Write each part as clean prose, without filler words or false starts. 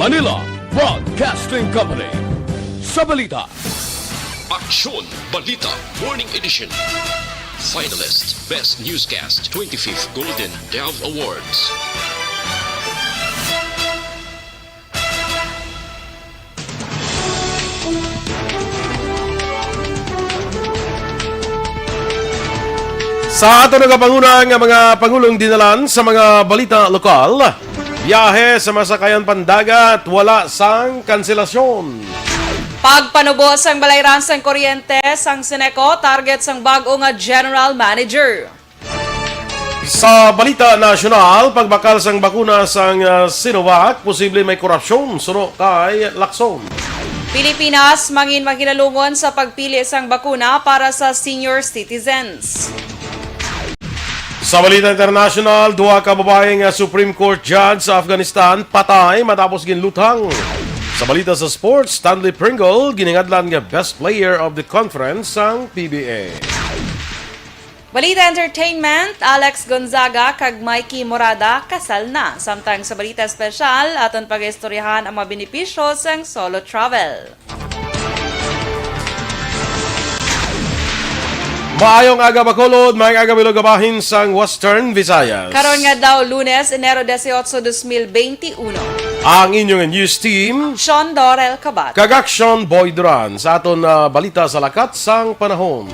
Manila Broadcasting Company. Sa balita. Aksyon, Balita, Morning Edition. Finalist, Best Newscast, 25th Golden Dove Awards. Sa ato nagapanguna nga mga pangulong dinalan sa mga balita lokal, biyahe sa masakayan pandagat, wala sang kanselasyon. Pagpanubos ang balayran sang kuryente sang Sineco, target sang bago nga General Manager. Sa balita nasyonal, pagbakal sang bakuna sang Sinovac, posible may korupsyon suno kay Lacson. Pilipinas mangin makinalungon sa pagpili sang bakuna para sa senior citizens. Sa balita international, duha ka babaeng Supreme Court judge sa Afghanistan patay matapos ginlutang. Sa balita sa sports, Stanley Pringle giningadlan nga best player of the conference sang PBA. Balita entertainment, Alex Gonzaga kag Mikey Morada kasal na. Samtang sa balita special, aton pag-istoryahan ang mga benepisyo sang solo travel. Maayong aga Bacolod, maayong aga Bilogabahin sang Western Visayas. Karon nga daw Lunes, Enero 18, 2021. Ang inyong news team, Sean Dorel Cabatu. kag Aksyon Boy Duran sa aton balita sa lakat sang panahon.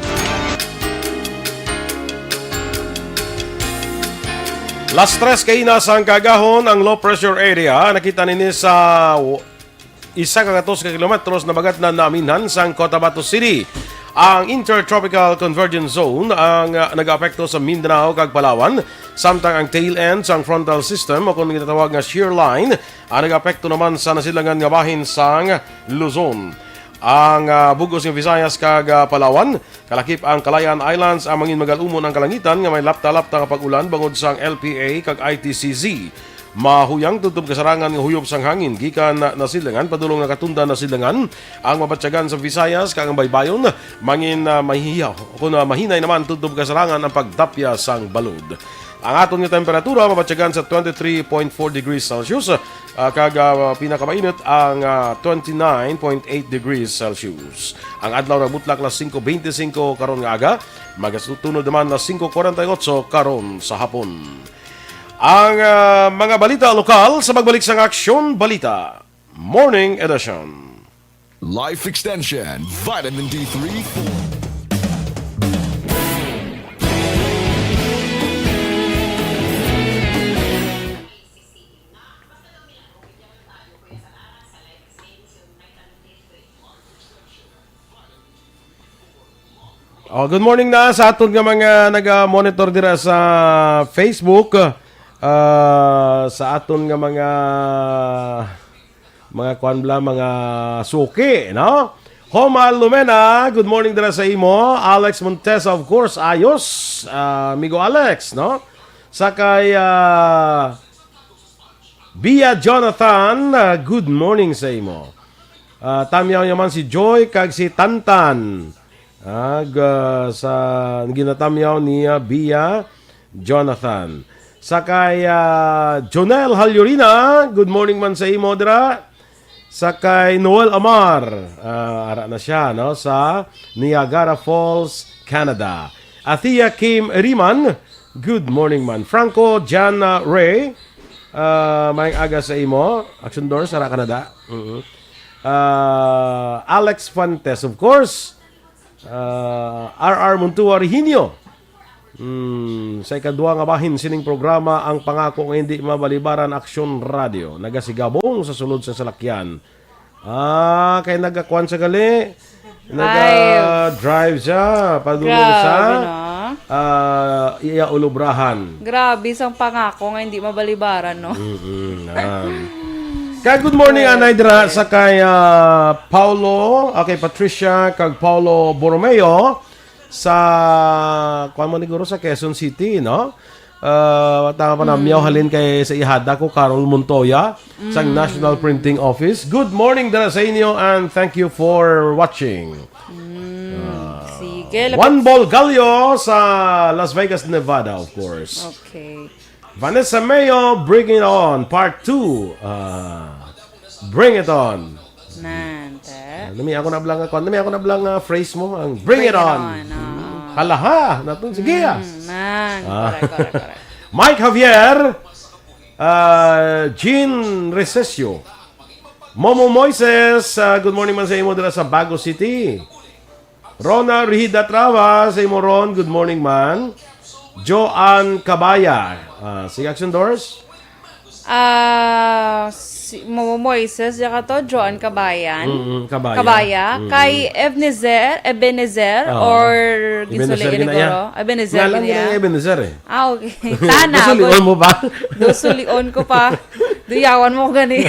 Last stress kay na sang kagahon ang low pressure area nakita nini sa 1.2 kilometros na bagat na naminhan sang Cotabato City. Ang Intertropical Convergence Zone ang nag-apekto sa Mindanao kag Palawan, samtang ang tail end sang frontal system o kung ginatawag nga shear line ang nag-apekto naman sa nasilangan nga bahin sang Luzon. Ang bugos ng Visayas kag Palawan, kalakip ang Calayan Islands ang mangin magalumon ang kalangitan nga may lapta-lapta nga pag-ulan bangod sang LPA kag ITCZ. Mahuyang tutob kasarangan nga huyop sang hangin gikan na silangan padulong nakatunda na silangan ang mabatyagan sa Visayas kag ang baybayon mangin mahihiyaw kun mahinay naman tutob kasarangan ang pagdapya sang balod. Ang aton nga temperatura mabatyagan sa 23.4 degrees Celsius kag pinakamainit ang 29.8 degrees Celsius. Ang adlaw nagbutlak na 5:25 karon nga aga, magasunod naman na 5:48 karon sa hapon. Ang mga balita lokal sa magbalik sa Aksyon Balita Morning Edition. Life Extension, Vitamin D3. Good morning na sa aton nga mga nag-monitor dira sa Facebook. Sa aton nga mga kwanbla, mga suki, no? Homal Lumena, good morning dira sa imo. Alex Montes, of course, ayos. Amigo Alex, no? Sakay Bia Jonathan, good morning sa imo. Tamyaw naman si Joy kag si Tantan. Sa ginatamyaw niya Bia Jonathan. Sakay Jonel Halyurina, good morning man sa imo dira. Sakay Noel Amar, ara na siya no sa Niagara Falls, Canada. Athea Kim Riman, good morning man. Franco Jana Ray, maayong aga sa imo. Action Doors, ara Canada. Alex Fuentes, of course. RR Montua Rehinio. Sa ikadua nga bahin sining programa ang pangako nga hindi mabalibaran Aksyon Radio. Nagasigabong sa sulod sa salakyan. Kay nagakuan sa gali. Naga-drive siya. Padulong sa iya ulubrahan. Grabe sang pangako nga hindi mabalibaran, no? Kaya good morning anay dira sa kay Paulo, kay Patricia kag Paulo Borromeo sa kuan mo niguro sa Quezon City, no? Tama pa na halin kay sa ihada ko Carol Montoya sa National Printing Office. Good morning dara sa inyo and thank you for watching. Sige. One Ball Gallo sa Las Vegas, Nevada, of course. Okay. Vanessa Mayo, Bring It On, Part 2. Bring it on. Nante. Nami ako na blang phrase mo ang bring it on. Halaha, natun sige. Correct. Mike Javier, Jean Recesio, Momo Moises, good morning man sa imo dira sa Bago City. Rona Rihida Trava, sa imo Ron, good morning man. Joanne Cabaya, si Aksyon Doors. Si Momo Moises, yaka to, Joan Kabayan. Kabaya. Kabaya. Kay Ebenezer, or Gisuli Inigoro. Ebenezer. Ngalan niya Ebenezer eh. Okay. Tana. Nasuliwan mo ba? Dusulion ko pa. Duyawan mo gani.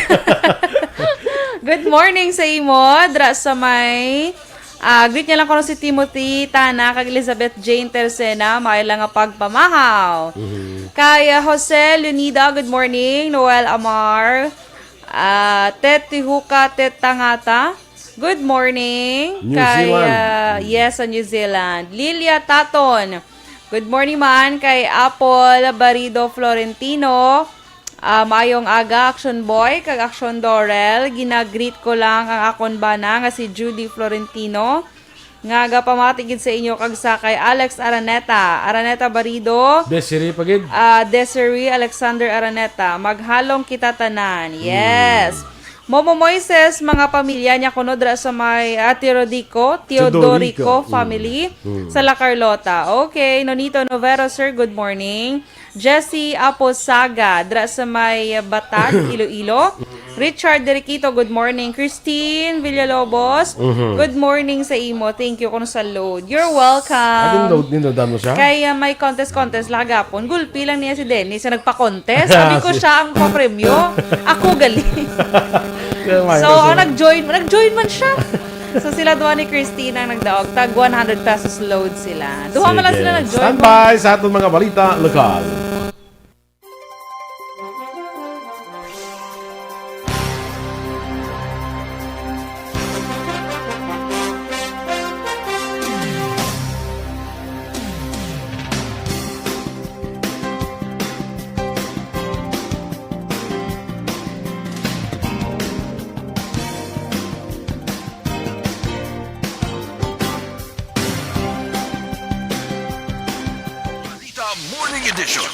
Good morning sa imo. Dra sa may... greet niya lang ko si Timothy Tana kag Elizabeth Jane Tercena. Maila nga pagpamahaw. Kay Jose Leonida, good morning. Noel Amar. Tet Tihuka, Tet Tangata. Good morning. New Zealand. Yes, sa New Zealand. Lilia Taton. Good morning man kay Apple Barido Florentino. Mayong aga, Aksyon Boy, kag Aksyon Dorel. Ginagreet ko lang ang akon bana nga si Judy Florentino. Nga aga pamatigid sa inyo kag sa kay Alex Araneta. Araneta Barido. Desiree pagid. Desiree Alexander Araneta. Maghalong kita tanan. Yes. Momo Moises, mga pamilya niya kuno dra sa may Teodorico family sa La Carlota. Okay, Nonito Novero sir, good morning. Jessie Aposaga dra sa may Batad, Iloilo. Richard Deriquito, good morning. Christine Villalobos, good morning sa imo. Thank you kuno sa load. You're welcome. Nindot mo siya? Kaya may contest lagapon. Gulpi lang niya si Dennis na nagpa-contest. Sabi ko siya ang papremyo. Ako galing. So, nag-join man siya. So, sila duha ni Christina ang nagdaog. Tag 100 pesos load sila. Duha man lang sila nag-join. Standby sa atong mga balita lokal. Morning Edition.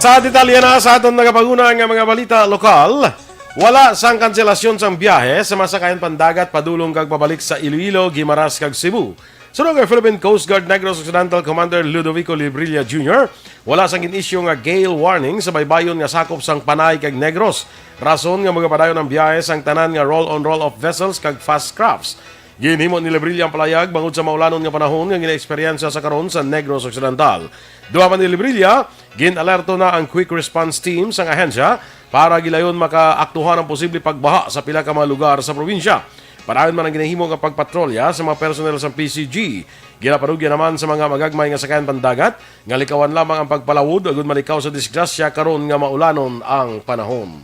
Sa detalye na sa atong nagapaguna nga mga balita lokal, wala sang kanselasyon sang biyahe sa masakayan pandagat padulong kag pabalik sa Iloilo, Guimaras kag Cebu. Sunod kay Philippine Coast Guard Negros Occidental Commander Ludovico Librilla Jr., wala sang in-issue nga gale warning sa baybayon nga sakop sang Panay kag Negros. Rason nga mga padayon ng biyahe sang tanan nga roll-on roll-off vessels kag fast crafts. Ginhimo ni Librilla ang palayag bangod sa maulanon nga panahon nga gina-eksperyensya sa karon sa Negros Occidental. Duha man ni Librilla, gin-alerto na ang quick response team sang ahensya para gilayon makaaktuhan ang posible pagbaha sa pila ka mga lugar sa probinsya. Parayon man ang ginahimo nga pagpatrolya sa mga personnel sa PCG. Ginaparugya naman sa mga magagmay nga sakayan pandagat nga likawan lamang ang pagpalawod agud malikaw sa disgrasya karon nga maulanon ang panahon.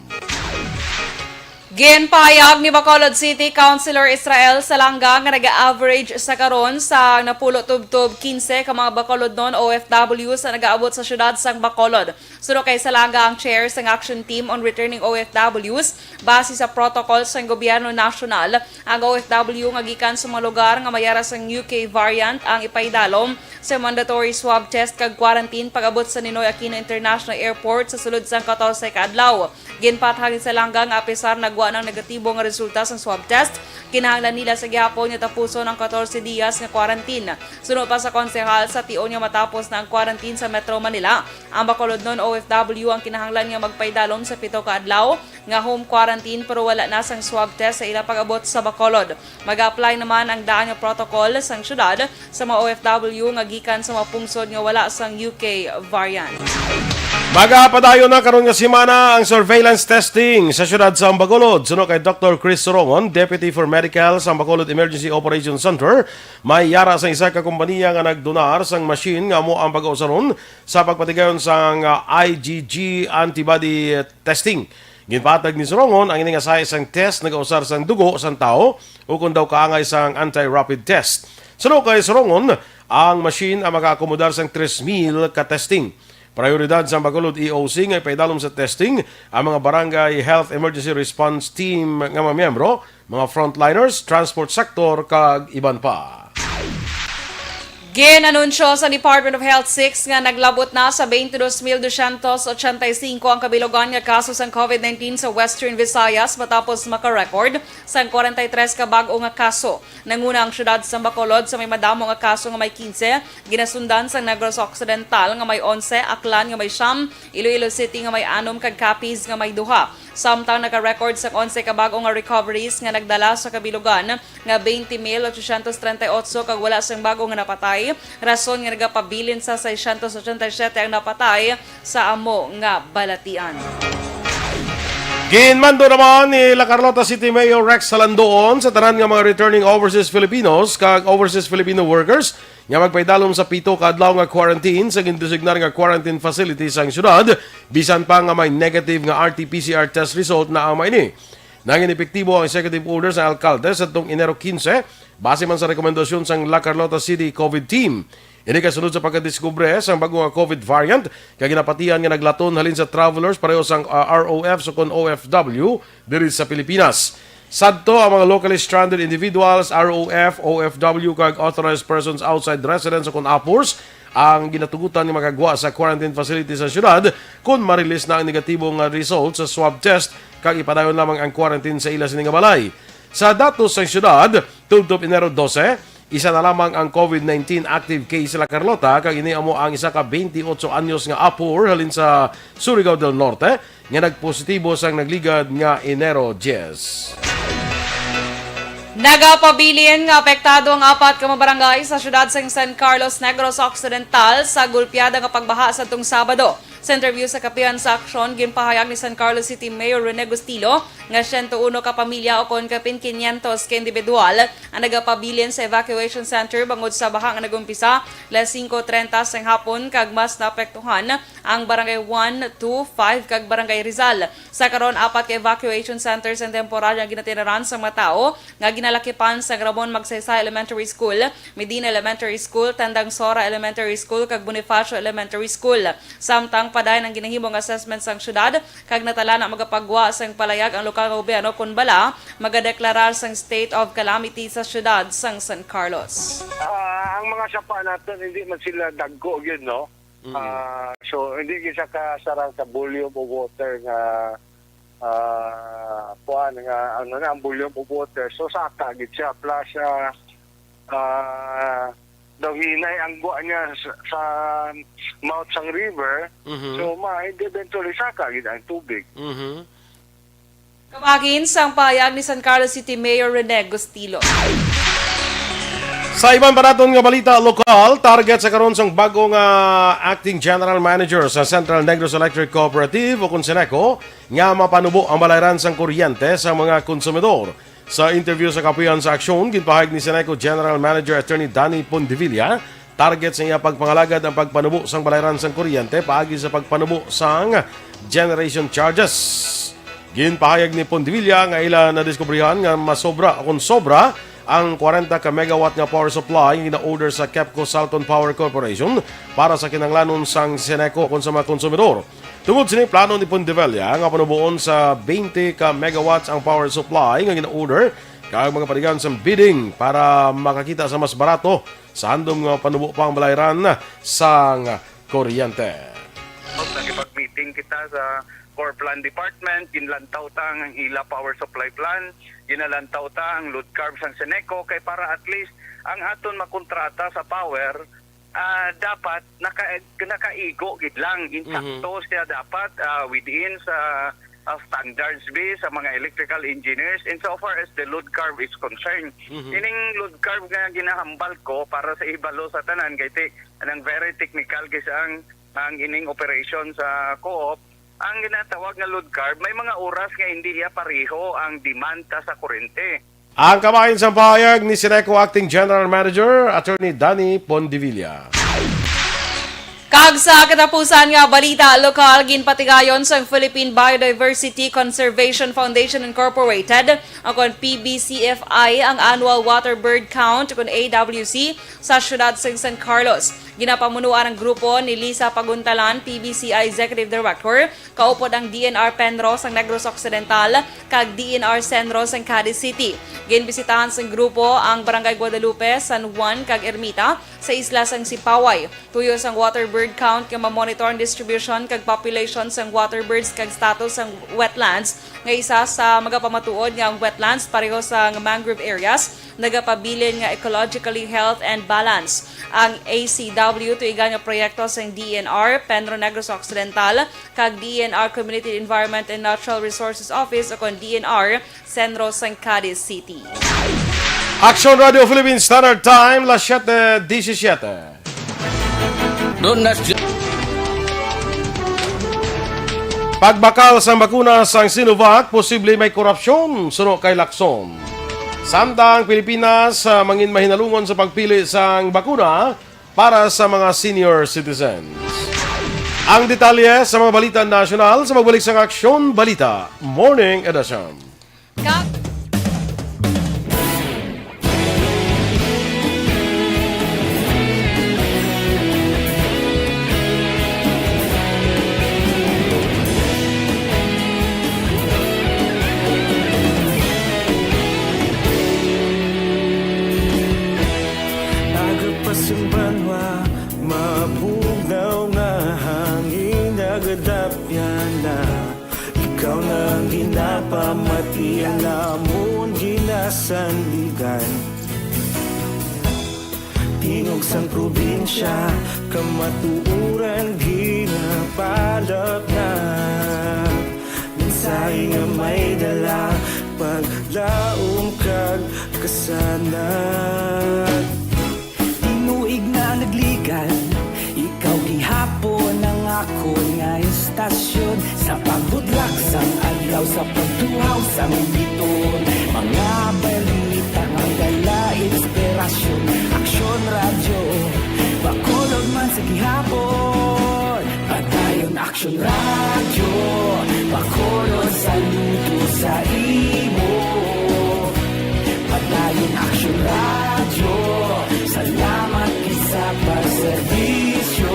Ginpahayag ni Bacolod City Councilor Israel Salanga nga nag-average sa karon sa napulo tubtob 15 ka mga Bacolod non OFW sa nagaabot sa syudad sang Bacolod. Suno kay Salanga ang chair sang action team on returning OFWs base sa protocol sang gobyerno nasyonal. Ang OFW nga gikan sa mga lugar nga mayara sang UK variant ang ipaidalom sa mandatory swab test kag quarantine pag-abot sa Ninoy Aquino International Airport sa sulod sang 14 ka adlaw. Ginpatag ni Salanga nga apisar nagwa ng negatibo nga resulta sa swab test, kinahanglan nila sa gihapon nga tapuson ang 14 diyas nga quarantine. Sunod pa sa konsehal sa tion nga matapos na ang quarantine sa Metro Manila, ang Bacolod non OFW ang kinahanglan nga magpaidalom sa 7 ka adlaw nga home quarantine pero wala na sang swab test sa ila pag-abot sa Bacolod. Mag-apply naman ang daan nga protocol sang syudad sa mga OFW nga gikan sa mga pungsod nga wala sang UK variant. Magapadayon na karon nga semana ang surveillance testing sa syudad sa Bacolod. Suno kay Dr. Chris Sorongon, Deputy for Medical sa Bacolod Emergency Operations Center, may yara sa isa ka kompanya nga nagdonar sang machine nga amo ang pag-usaron sa pagpatigayon sang IgG antibody testing. Ginpatag ni Sorongon ang ining asay sang test nagausar sang dugo sang tao o kung daw kaangay sang anti-rapid test. Suno kay Sorongon, ang machine ang makaakomodar sang 3,000 ka testing. Prioridad sa Bacolod EOC nga ipaidalom sa testing ang mga barangay health emergency response team nga mga miyembro, mga frontliners, transport sector kag iban pa. Ginanunsyo sa Department of Health 6 nga naglabot na sa 22,285 ang kabilogan nga kaso sa COVID-19 sa Western Visayas matapos makarecord sa 43 ka bag-o nga kaso. Nanguna ang syudad sa Bacolod sa may madamo nga kaso nga may 15, ginasundan sa Negros Occidental nga may 11, Aklan nga may 9, Iloilo City nga may 6 kag Capiz nga may 2. Samtang naka-record sa 11 ka bag-o nga recoveries nga nagdala sa kabilogan nga 20,838 kag wala sang bago nga napatay. Rason nga nagapabilin sa 687 ang napatay sa amo nga balatian. Ginmando naman ni La Carlota City Mayor Rex Salandoon sa tanan nga mga returning overseas Filipinos kag overseas Filipino workers nga magpaidalom sa 7 ka adlaw nga quarantine sa gindesignar nga quarantine facilities ang syudad bisan pa nga may negative nga RT-PCR test result na ang maini. Nangin epektibo ang executive order sa alkalde sa tong Enero 15 base man sa rekomendasyon sang La Carlota City COVID team. Ini kasunod sa pagkadiskubre sa bagong COVID variant kag ginapatihan nga naglaton halin sa travelers pareho sang ROF so kon OFW diri sa Pilipinas. Sadto ang mga locally stranded individuals, ROF, OFW kag authorized persons outside residence o kon APORS ang ginatugutan ni makagwa sa quarantine facility sa syudad kung marilis na ang negatibong result sa swab test kag ipadayon lamang ang quarantine sa ila sining balay. Sa datos sa syudad, tubtob Enero 12, isa na lamang ang COVID-19 active case sa La Carlota kag ini amo ang isa ka 28 anyos nga apor halin sa Surigao del Norte nga nagpositibo sang nagligad nga Enero 10. Nagapabilin nga apektado ang 4 ka mga barangay sa syudad sa San Carlos, Negros Occidental sa gulpyada nga pagbaha sa tung Sabado. Sa interview sa kapihan sa Aksyon, ginpahayag ni San Carlos City Mayor Rene Gustilo nga 101 ka pamilya o kon kapin 500 ka individual ang nagapabilin sa evacuation center bangod sa baha nga nagumpisa 5:30 sang hapon kag mas naapektuhan ang barangay 1, 2, 5 kag barangay Rizal. Sa karon 4 ka evacuation centers ang temporaryo ginatiraran sa mga tao nga ginalakipan sa Ramon Magsaysay Elementary School, Medina Elementary School, Tandang Sora Elementary School kag Bonifacio Elementary School. Samtang padayon ang ginahimong assessment sang syudad kag natala na magapagwa sang palayag ang lokal nga gobyerno kun bala magadeklarar sang state of calamity sa syudad sang San Carlos. Ang mga sapa natin hindi man sila dagko gyud no. So hindi gyud siya kasarang sa volume of water nga puan nga ano na ang volume of water so saka gyud siya plus daw hinay ang buwan niya sa mouth sang river, so eventually saka gid ang tubig. Kamagin sang payag ni San Carlos City Mayor Rene Gustilo. Sa ibang banaton nga balita lokal, target sa karon sang bagong acting general manager sa Central Negros Electric Cooperative o kun Seneco nga mapanubo ang balayran sang kuryente sa mga konsumidor. Sa interview sa kapihan sa Aksyon, ginpahayag ni Seneco General Manager Attorney Danny Pondevilla, target sa iya pagpangalagad ang pagpanubo sang balayran sang kuryente paagi sa pagpanubo sang generation charges. Ginpahayag ni Pondevilla nga ila na diskubrihan nga masobra o sobra ang 40 ka megawatt nga power supply nga order sa Kepco Salton Power Corporation para sa kinanglanon sang Seneco kon sa mga konsumidor. Tungod sini plano ni Pondevilla nga panubuon sa 20 ka megawatts ang power supply nga gina-order kag mga paligan sa bidding para makakita sa mas barato sa handom nga panubo pang balayran sang kuryente. Nakipag-meeting kita sa Core Plan Department, ginlantaw ta ang ila power supply plan, ginalantaw ta ang load curve sang Seneco kay para at least ang aton makontrata sa power dapat nakaigo gid lang insakto siya dapat within sa standards base sa mga electrical engineers and so far as the load curve is concerned. Ining load curve nga ginahambal ko para sa ibalo sa tanan kay anang very technical kasi ang ining operation sa co-op ang ginatawag nga load curve may mga oras nga hindi iya pareho ang demand sa kuryente. Ang kamahin sa pahayag ni Seneco Acting General Manager, Attorney Danny Pondevilla. Kag sa katapusan nga balita lokal, ginpatigayon sa Philippine Biodiversity Conservation Foundation Incorporated o kon PBCFI ang annual water bird count o kon AWC sa syudad sa San Carlos. Ginapamunuan ang grupo ni Lisa Paguntalan, PBCI Executive Director, kaupod ang DNR Penros ang Negros Occidental, kag DNR Senros ang Cadiz City. Ginbisitahan sa grupo ang Barangay Guadalupe, San Juan, kag Ermita sa isla sang Sipaway. Tuyo sang water bird count kag ma-monitor ang distribution kag population sang water birds kag status sang wetlands nga isa sa magapamatuod nga ang wetlands pareho sa mangrove areas nagapabilin nga ecologically health and balance. Ang ACW tuigan nga proyekto sang DNR Penro Negros Occidental kag DNR Community Environment and Natural Resources Office o kon DNR Senros sang Cadiz City. Aksyon Radio Philippines Standard Time, las 7:17. Pagbakal sa bakuna sang Sinovac, posible may korupsyon suno kay Lacson. Samtang Pilipinas mangin mahinalungon sa pagpili sang bakuna para sa mga senior citizens. Ang detalye sa mga balita nasyonal sa magbalik sa Aksyon Balita Morning Edition. Simbanwa, mabugaw nga hangin nagadapyan na ikaw nang ginapamatian namon ginasandigan. Tingog sang probinsya, kamatuuran ginapalap na mensahe nga may dala, paglaom kag kasanag. Nagligan, ikaw gihapon ang ako nga istasyon sa pagbudlak sang adlaw sa pagtuhaw sang biton. Mga balita nga dala inspirasyon, Aksyon Radio, bakolod man sa gihapon. Padayon Aksyon Radio, bakolod sa luto sa imo. Padayon Aksyon Radio, salamat sa pagserbisyo.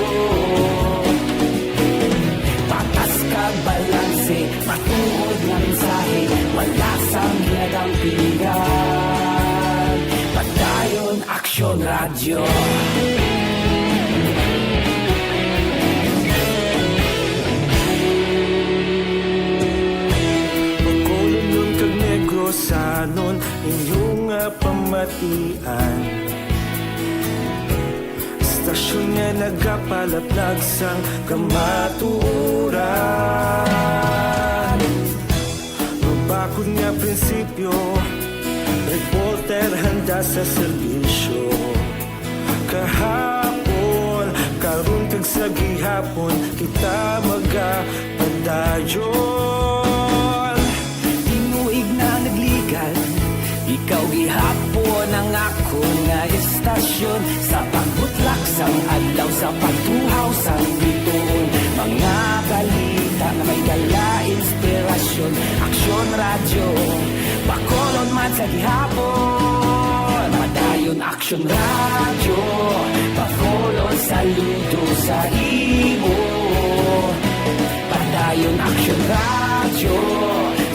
Patas ka balanse, matuod ng mensahe, wala sang ginadang pilihan. Padayon Aksyon Radio. Pagkulong nun kag Negros sanon, inyong pamatian. Stasyon nga nagapalaplag sang kamaturan. Mabakod nga prinsipyo, reporter handa sa serbisyo. Kahapon, karon kag sa gihapon, kita magapadayon. Tinuig na nagligal, ikaw gihapon ang ako nga istasyon sa pagbutlak sang adlaw sa pagtuhaw sang biton. Mga balita na may dala inspirasyon, Aksyon Radio, bakolon man sa gihapon. Padayon Aksyon Radio, bakolon sa luto sa imo. Padayon Aksyon Radio,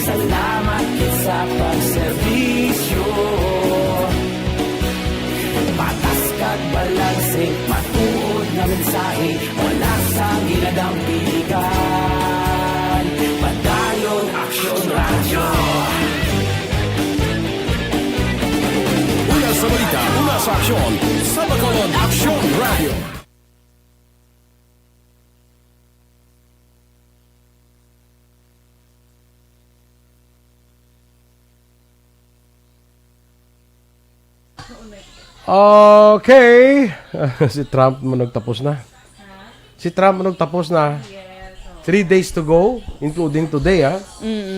salamat sa pagserbisyo. Patas kag balanse, matuod na mensahe, wala sang ginadang piligan. Padayon Aksyon Radio. Una sa balita, una sa aksyon, sa Bacolod Aksyon Radio. Okay. Si Trump mo nagtapos na. Si Trump mo nagtapos na. 3 days to go, including today, ha?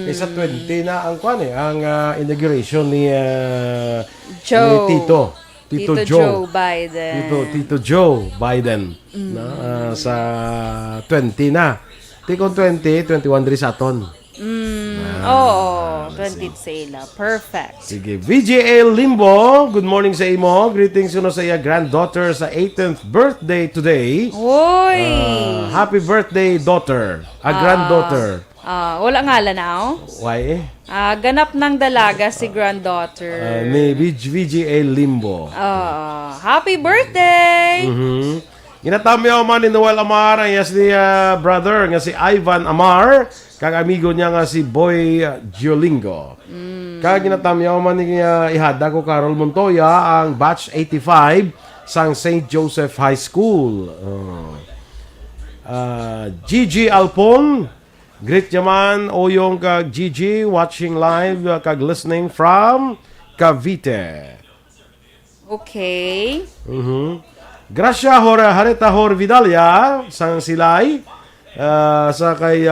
Isa 20 na ang kwan eh, ang inauguration ni Joe. ni Tito Joe Biden. Tito Joe Biden. Na, sa 20 na. Tikong 20, 21 diri sa aton. Oo. 20 sila. Perfect. Sige, VGA Limbo, good morning sa imo. Greetings kuno sa iya granddaughter sa 18th birthday today. Uy! Happy birthday, daughter. Granddaughter. Wala ngalan na, Why eh? ganap ng dalaga si granddaughter. Ni VGA Limbo. Happy birthday! Ginatami ako man ni Noel Amar, ang yes ni brother, nga si Ivan Amar, kag amigo niya nga si Boy Giolingo. Kag ginatami ako man ni ihada ko Carol Montoya, ang batch 85 sang St. Joseph High School. Gigi Alpon, greet naman oyong kag Gigi, watching live kag listening from Cavite. Okay. Gracia Harita Horvidalia sang silay sa kay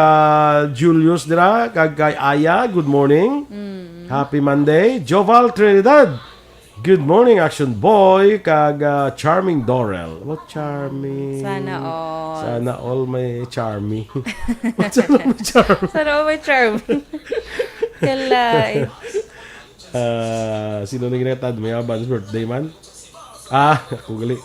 Julius dira kag kay Aya, good morning. Happy Monday. Joval Trinidad, good morning Aksyon Boy kag Charming Dorel. What charming? Sana all may charming. Sana may charming. Sana all may charming. Kalay. Sino na ginatad? May aban's birthday man? Ako gali.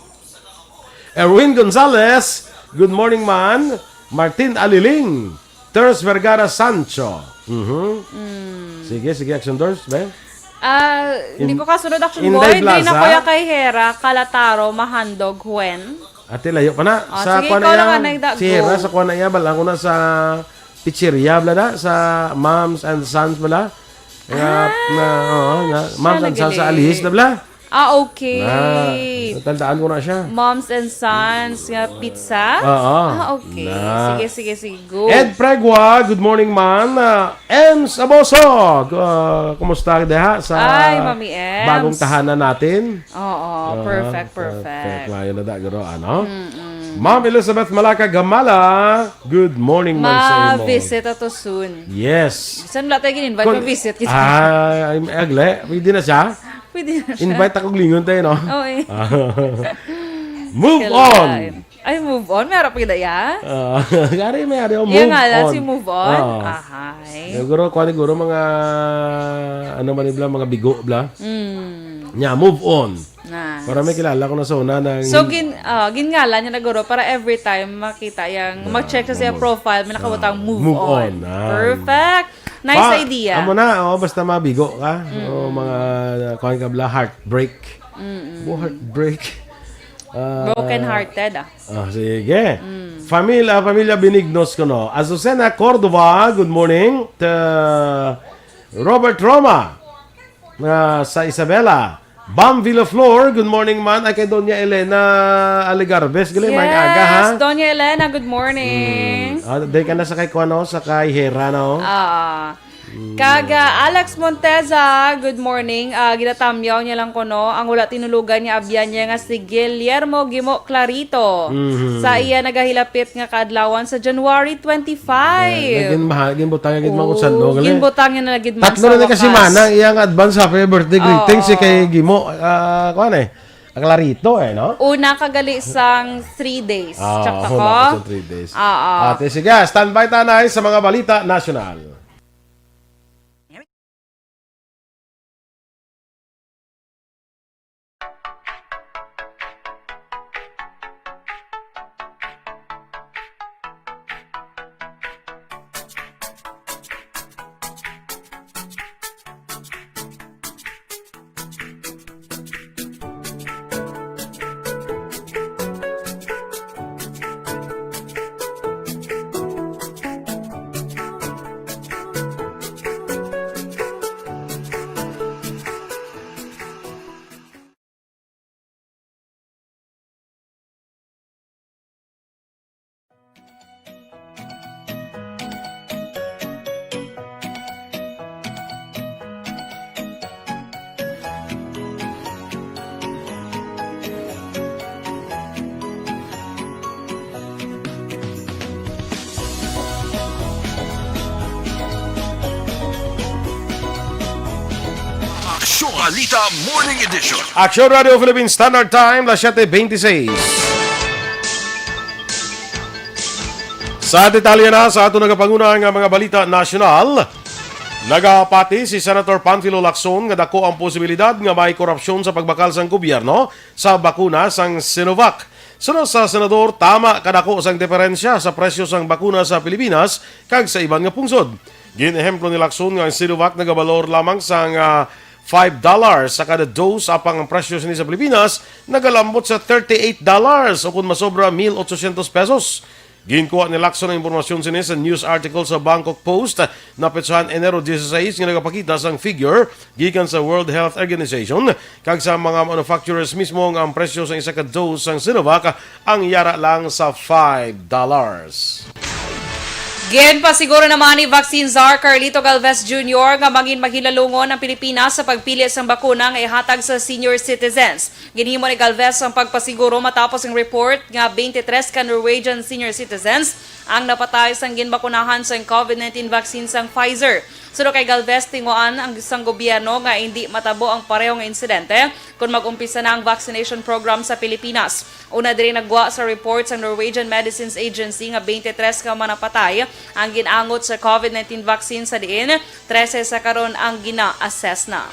Erwin Gonzalez, good morning man. Martin Aliling, Ters Vergara Sancho. Sige, Action Doors, ba? Hindi ko kasunod Action Inday Boy. Hindi na Plaza. kuya kay Hera, Kalataro, Mahandog, Huen. Ate, layo pa na. Sige, ikaw lang ang nagdago. Si Hera, sa kuha na iya, bala ko na sa pizzeria, bala na, sa Moms and Sons, bala. Moms and Sons sa Alihis, na bala. Okay. Natandaan ko na siya. Moms and Sons nga pizza? Okay. Sige, go. Ed Pregua, good morning man. Ems Abosog, kumusta deha sa Mami Ems. bagong tahanan natin? Perfect. Layo na da, garo, ano? Ma'am Elizabeth Malaka Gamala, good morning man sa imo. Ma-visit ato soon. Yes. Saan wala tayo gin-invite ma-visit kita? I'm agle. Pwede na siya? Pwede na siya. Invite akong lingon tayo, no? Okay. Move on! Ay, move on? Meron pa ya? Gari, may ari, move Yung nga lang, on. si move on? Siguro, siguro mga, ano man nila, mga bigo, bla. Move on. Para may kilala ko na sa una ng... So, gingalan niya na guro para every time makita yung, mag-check sa siya profile, may nakabutang move on. Perfect! Nice idea. Amo na, basta mabigo ka. O mga, kuhan ka bla, heartbreak. Heartbreak. Broken-hearted, Sige. Familia Benignos ko, no. Azucena Cordova, good morning. Robert Roma, sa Isabela. Bam Villaflor, good morning man. Ay kay Doña Elena Aligarbes. Galing, may aga, ha? Yes, Doña Elena, good morning. Dahil ka na sa kay Kuano, sa kay Hera, no? Kaga Alex Monteza, good morning. Ginatamyaw niya lang ko, no? Ang wala tinulugan niya, abyan niya nga si Guillermo Gimo Clarito. Sa iya nagahilapit nga kaadlawan sa January 25. Ginbutang yung gitman ko sa no? Ginbutang niya na nagidman sa Tatlo na kasi manang iyang advance happy birthday greetings si kay Gimo. Kuan Clarito, no? Una kagali sang 3 days. Check ko. Sa 3 days. Ate, sige, standby tanay sa mga balita national. Balita Morning Edition. Aksyon Radio Philippines Standard Time, 7:26. Sa detalye na sa ato nagapangunang mga balita nasyonal, Nagapati si Senator Panfilo Lacson nga dako ang posibilidad nga may korupsyon sa pagbakal sang gobyerno sa bakuna sang Sinovac. Sunod sa senador, tama kadako sang diferensya sa presyo sang bakuna sa Pilipinas kag sa iban nga pungsod. Ginehemplo ni Lacson nga ang Sinovac nagabalor lamang sang $5 sa kada dose apang ang presyo sa Pilipinas nagalambot sa $38 o kung masobra 1,800 pesos. Ginkuha ni Lacson ang impormasyon sini sa news article sa Bangkok Post na petsahan Enero 16 nga nagapakita sang figure gikan sa World Health Organization kag sa mga manufacturers mismo nga ang presyo sa isa ka dose sang Sinovac ang yara lang sa $5. Ginpasiguro naman ni Vaccine Czar Carlito Galvez Jr. nga maging maghilalungon ang Pilipinas sa pagpili sa bakuna nga ihatag sa senior citizens. Ginhimo ni Galvez ang pagpasiguro matapos ang report nga 23 ka Norwegian senior citizens ang napatay sang ginbakunahan sa COVID-19 vaccine sang Pfizer. Suno kay Galvez, tinguan ang isang gobyerno nga hindi matabo ang pareho nga insidente kung mag-umpisa na ang vaccination program sa Pilipinas. Una din nagwa sa report sa Norwegian Medicines Agency nga 23 ka manapatay ang ginangot sa COVID-19 vaccine sa diin, 13 sa karon ang gina-assess na.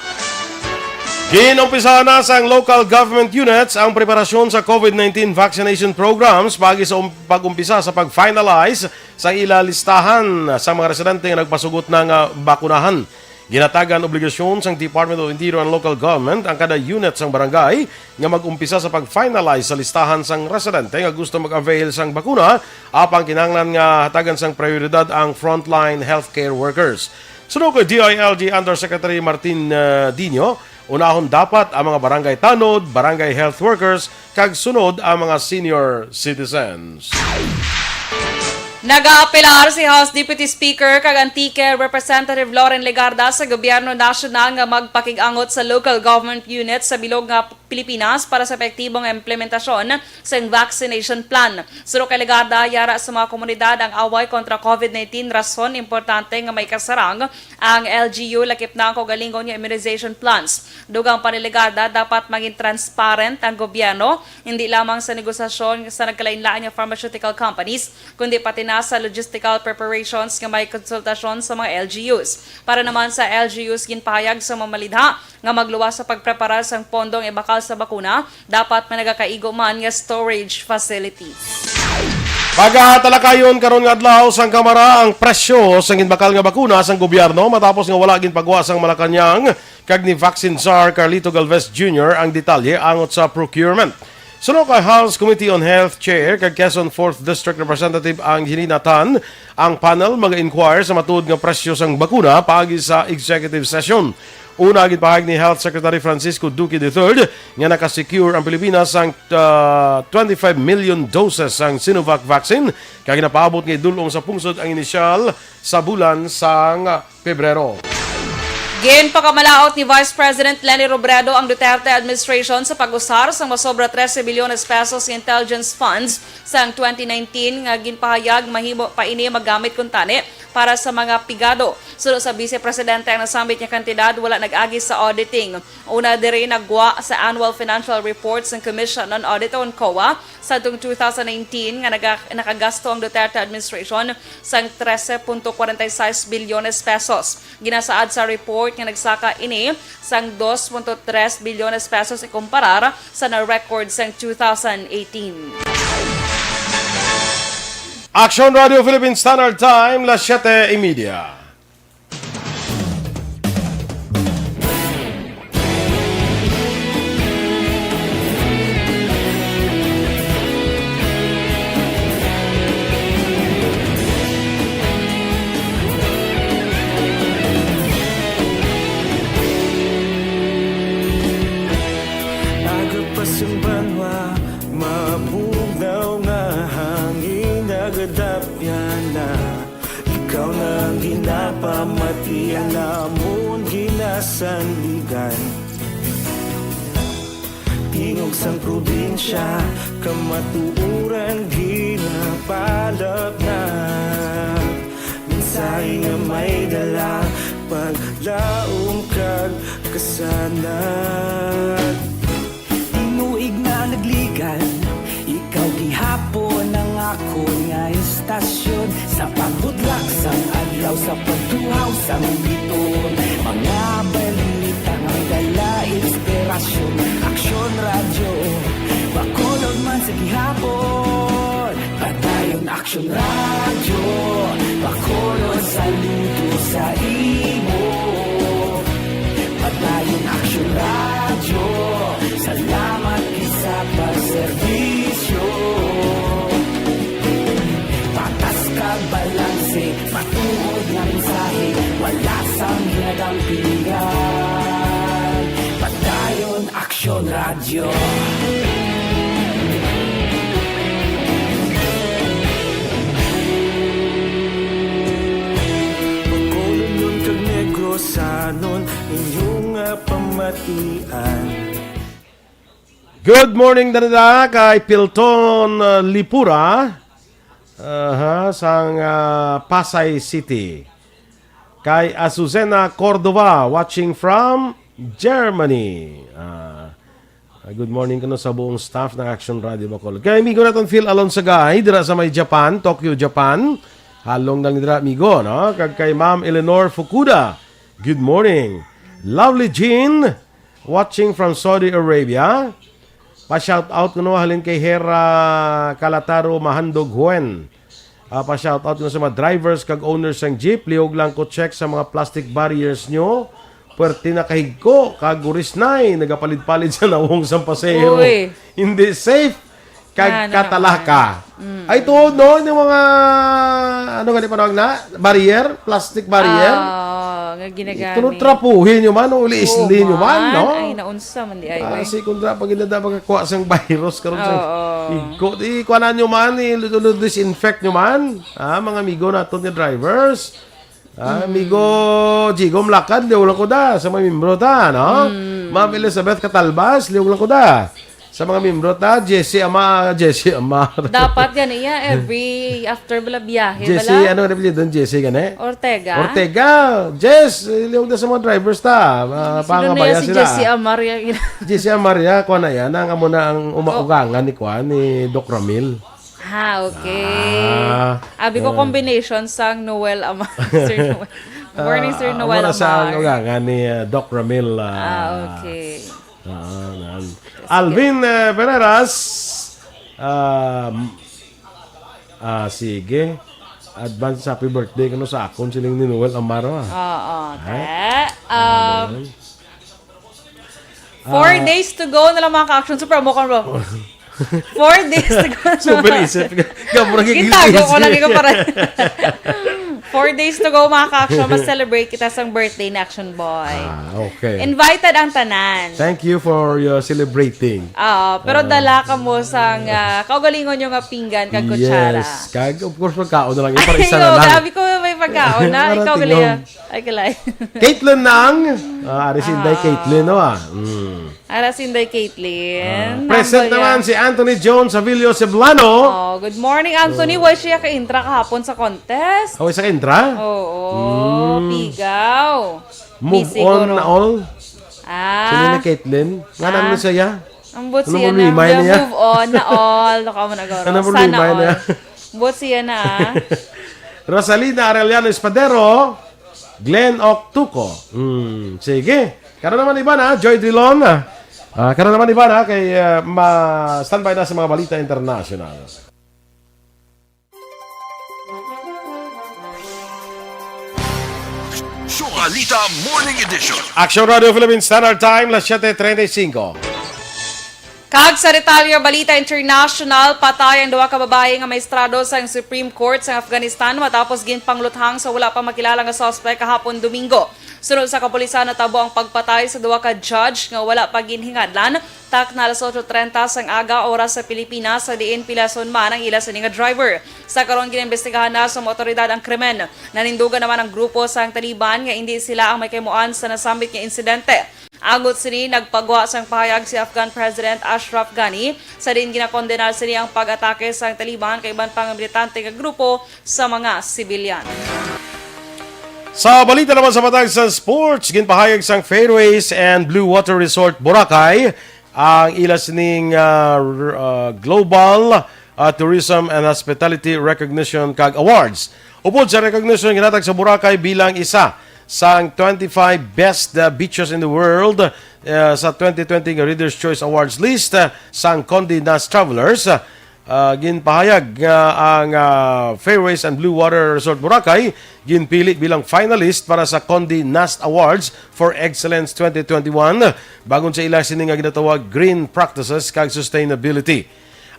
Ginumpisa na sa local government units ang preparasyon sa COVID-19 vaccination programs pagi sa pag-umpisa sa pag-finalize sa ilalistahan sa mga residente nga nagpasugot ng bakunahan. Ginatagan obligasyon sa Department of Interior and Local Government ang kada unit sang barangay nga mag-umpisa sa pag-finalize sa listahan sang residente nga gusto mag-avail sang bakuna apang kinahanglan nga hatagan sang prioridad ang frontline healthcare workers. Sunod kay DILG Undersecretary Martin Dino, unahon dapat ang mga barangay tanod, barangay health workers, kag sunod ang mga senior citizens. Nag-aapelar si House Deputy Speaker kag Antique Representative Loren Legarda sa Gobyerno Nasyonal nga magpakig-angot sa local government units sa bilog nga Pilipinas para sa epektibong implementasyon sa vaccination plan. Suro kay Legarda, yara sa mga komunidad ang away kontra COVID-19 rason importante nga may kasarang ang LGU lakip na ang kogalingon nga immunization plans. Dugang pa ni Legarda, dapat maging transparent ang gobyerno, hindi lamang sa negosasyon sa nagkalain-lain nga pharmaceutical companies, kundi pati na sa logistical preparations nga may konsultasyon sa mga LGUs. Para naman sa LGUs, ginpahayag sa mamalidha nga magluwas sa pagpreparar sang pondong ibakal sa bakuna, dapat managakaigo man nga storage facilities. Pagkatalakayon karon nga adlaw sang Kamara ang presyo sang ginbakal nga bakuna sang gobyerno matapos nga wala ginpagawa sang Malacañang kag ni Vaccine Czar Carlito Galvez Jr. ang detalye angot sa procurement. Sunod kay House Committee on Health Chair kag Quezon 4th District Representative ang hininatan ang panel mag-inquire sa matud nga presyo sang bakuna paagi sa executive session. Una gid ni Health Secretary Francisco Duque III nga nakasecure ang Pilipinas sang 25 million doses sang Sinovac vaccine kag napaabot nga idulong sa pungsod ang inisyal sa bulan sang Pebrero. Ginpakamalaot ni Vice President Leni Robredo ang Duterte administration sa pag-usar sa masobra 13 bilyones pesos ng intelligence funds sa 2019 nga ginpahayag mahimo pa ini magamit kun tani para sa mga pigado. Sunod sa Vice Presidente ang nasambit niya kantidad wala nag-agi sa auditing. Una diri nagwa sa annual financial reports ng Commission on Audit on COA sa 2019 nga nakagasto ang Duterte administration sa 13.46 bilyones pesos. Ginasaad sa report nga nagsaka ini sang 2.3 bilyones pesos ikumparar sa na-record sang 2018. Aksyon Radio Philippine Standard Time, las 7:30. Agapas ang banwa, mabugaw nga hangin nagadapyan na. Ikaw na ang ginapamatian namon ginasanligan. Tingog sang probinsya, kamatuuran ginapalap na. Minsay nga may dala, paglaom kag kasanat. Tinuig na nagligan, ikaw gihapon ang ako nga istasyon sa pagbutlak sang adlaw. Ilaw sa pagtuhaw sa biton, mga balita ng dala, inspirasyon, aksyon radyo, bakolod man sa gihapon. Padayon aksyon radyo, bakolod sa luto sa imo. Padayon aksyon radyo, salamat sa pagserbisyo. Patas kag balanse, matuod na mensahe, wala sang hinadang pinggan. Padayon aksyon radyo. Bakolod nun kag negro sanon inyong pamatian. Good morning danada kay Pilton Lipura sang Pasay City. Kay Azucena Cordova watching from Germany. Good morning kano sa buong staff ng Action Radio Bacolod. Kay amigo naton Phil Alonso Gay dira sa may Japan, Tokyo, Japan. Halong dang dira amigo, no? Kag kay Ma'am Eleanor Fukuda. Good morning. Lovely Jean watching from Saudi Arabia. Pa-shout out kuno halin kay Hera Calataro Mahandog Huen. Pa-shout out kuno sa mga drivers kag owners ng jeep, liog lang ko check sa mga plastic barriers nyo. Puwerte na kahigko kag gurisnay nagapalit-palit sa nawong sa pasahero. Uy. Hindi safe kag Ano katalaka. Ay tuod no yung mga ano gali panawag na barrier, plastic barrier. Nga ginagamit. Tunod trapuhin nyo man, uli-isli nyo man, no? Ay, naunsa man di ay. Kasi kung pag inada magkakuha sang virus karon sa ikuanan nyo man, disinfect nyo man. Mga amigo naton nga drivers. Amigo Jigo Mlakad, liw lang ko da sa mga membro ta, no? Ma'am Elizabeth Catalbas, liw lang ko da sa mga membro ta. Jessie Amar. Dapat yan iya every after bala biyahe Jessie, bala. ano na pili doon? Jessie gane? Ortega. Jess, liw da sa mga drivers ta. Sino na Pangabaya yan si sila. Jessie Amaria? Jessie Amaria, kuha na yan. Ang amo na ang umaugangan ni Kuan, ni Doc Ramil. Okay. Abi ko combination sang Noel Amar. Sir Noel. Morning, Sir Noel amo na sa ang Amar. ugangan ni Doc Ramil. Okay. Alvin Pereras. Sige. Advance happy birthday kano sa akon siling ni Noel Amaro. Oo. 4 days to go na lang mga ka-action. Super mo kan bro. 4 days to go. Super isip. Gamura Gitago ko lang ikaw para. 4 days to go mga ka-action. Mas celebrate kita sang birthday ni Action Boy. Okay. Invited ang tanan. Thank you for your celebrating. Pero dala ka mo sang kaugalingon yung pinggan kag kutsara. Yes. Kag, of course, magkaon na lang. Yung para Ay, isa na lang. sabi ko may pagkaon na. Para Ikaw gali. tingnan. Ay, kalay. Caitlin Nang. Arisinday Caitlin, no? Arasinday Caitlin. Present naman si Anthony Jones Avilio Ceblano. Good morning, Anthony. Why siya ka-intra kahapon sa contest? Away sa Intra. Oo, pigaw. Move Busy on guro. na all. Sino ni Caitlin? Nga namin siya. Ang bot Ano siya mo na. limay niya? Move on na all. Laka mo na garo. Ano mo Sana limay all. niya? Bot siya na. Rosalina Arellano Espadero. Glenn Octuco. Sige. Karoon naman iba na. Joy Drilon. Karoon naman iba na kay standby na sa mga balita international. Balita Morning Edition. Action Radio Philippines Standard Time, las 7:35. Kag sa detalye Balita International, patay ang duwa ka babae nga maestrado sa Supreme Court sa Afghanistan matapos ginpangluthang sa wala pa makilala nga suspect kahapon Domingo. Sunod sa kapulisan natabo ang pagpatay sa duwa ka judge nga wala pa ginhingadlan. Tak na alas 8:30 sang aga oras sa Pilipinas sa diin pilason man ang ila sa nga driver. Sa karon ginembestigahan na sa mga otoridad ang krimen. Nanindugan naman ang grupo sa Taliban nga hindi sila ang may kaymuan sa nasambit nga insidente. Agot sini nagpagwa sang pahayag si Afghan President Ashraf Ghani sa din ginakondenar sini ang pag-atake sa Taliban kay iban pang militante nga grupo sa mga sibilyan. Sa balita naman sa matag sa sports, ginpahayag sang Fairways and Blue Water Resort Boracay ang ilas ning global Tourism and Hospitality Recognition kag Awards. Upod sa recognition ginatag sa Boracay bilang isa sa 25 best beaches in the world sa 2020 nga Reader's Choice Awards list sang Condé Nast Travelers. Ginpahayag ang Fairways and Blue Water Resort Boracay ginpili bilang finalist para sa Condé Nast Awards for Excellence 2021 bagon sa ila sini nga ginatawag Green Practices kag Sustainability.